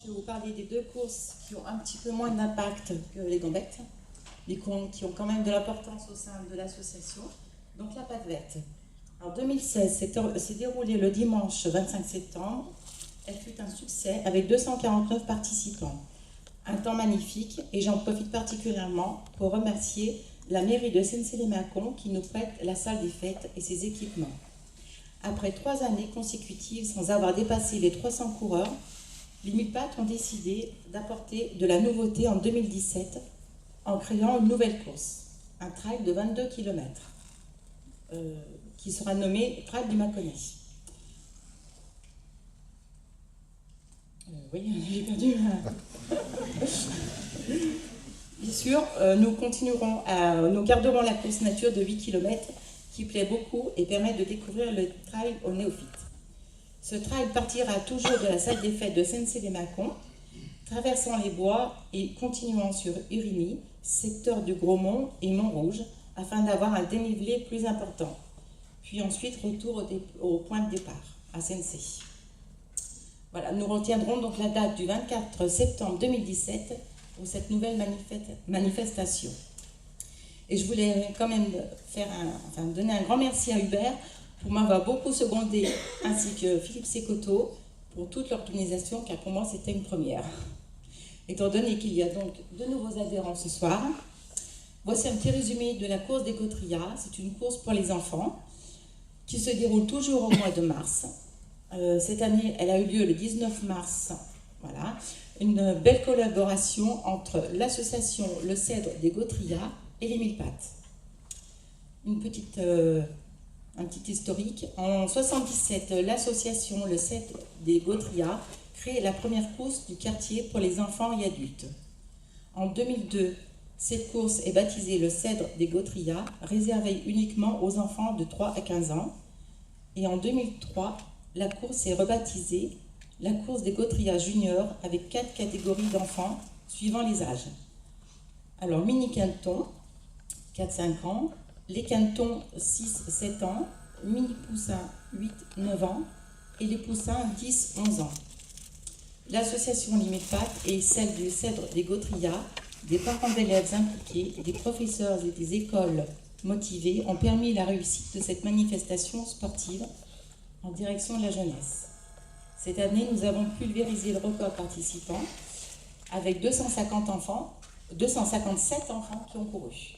Je vais vous parler des deux courses qui ont un petit peu moins d'impact que les gambettes, mais qui ont quand même de l'importance au sein de l'association. Donc la pâte verte. En 2016, s'est déroulée le dimanche 25 septembre. Elle fut un succès avec 249 participants. Un temps magnifique, et j'en profite particulièrement pour remercier la mairie de Sensey-les-Mâcon qui nous prête la salle des fêtes et ses équipements. Après 3 années consécutives sans avoir dépassé les 300 coureurs, les Mille-Pattes ont décidé d'apporter de la nouveauté en 2017 en créant une nouvelle course, un trail de 22 km qui sera nommé Trail du Mâconnais. Oui, j'ai perdu. Bien sûr, nous garderons la course nature de 8 km qui plaît beaucoup et permet de découvrir le trail aux néophytes. Ce trail partira toujours de la salle des fêtes de Sensey-les-Mâcon, traversant les bois et continuant sur Urigny, secteur du Gros-Mont et Montrouge, afin d'avoir un dénivelé plus important. Puis ensuite, retour au point de départ, à Sensey. Voilà, nous retiendrons donc la date du 24 septembre 2017 pour cette nouvelle manifestation. Et je voulais quand même donner un grand merci à Hubert pour m'avoir beaucoup secondé, ainsi que Philippe Sécoto pour toute l'organisation, car pour moi c'était une première. Étant donné qu'il y a donc de nouveaux adhérents ce soir, voici un petit résumé de la course des Gautrias. C'est une course pour les enfants qui se déroule toujours au mois de mars. Cette année, elle a eu lieu le 19 mars. Voilà, une belle collaboration entre l'association Le Cèdre des Gautrias et les Mille-Pattes. Un petit historique. En 1977, l'association Le Cèdre des Gautrias crée la première course du quartier pour les enfants et adultes. En 2002, cette course est baptisée Le Cèdre des Gautrias, réservée uniquement aux enfants de 3 à 15 ans. Et en 2003, la course est rebaptisée la course des Gautrias juniors avec 4 catégories d'enfants suivant les âges. Alors, mini-quinton, 4-5 ans, les quintons 6-7 ans, mini-poussins 8-9 ans et les poussins 10-11 ans. L'association Les Mille-Pattes et celle du Cèdre des Gautrias, des parents d'élèves impliqués, des professeurs et des écoles motivées ont permis la réussite de cette manifestation sportive en direction de la jeunesse. Cette année, nous avons pulvérisé le record participant avec 257 enfants qui ont couru,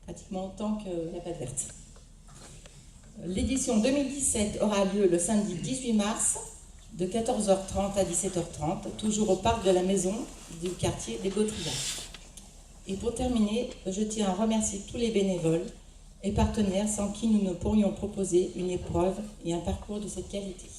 pratiquement autant que la pâte verte. L'édition 2017 aura lieu le samedi 18 mars de 14h30 à 17h30, toujours au parc de la maison du quartier des Gautrias. Et pour terminer, je tiens à remercier tous les bénévoles et partenaires sans qui nous ne pourrions proposer une épreuve et un parcours de cette qualité.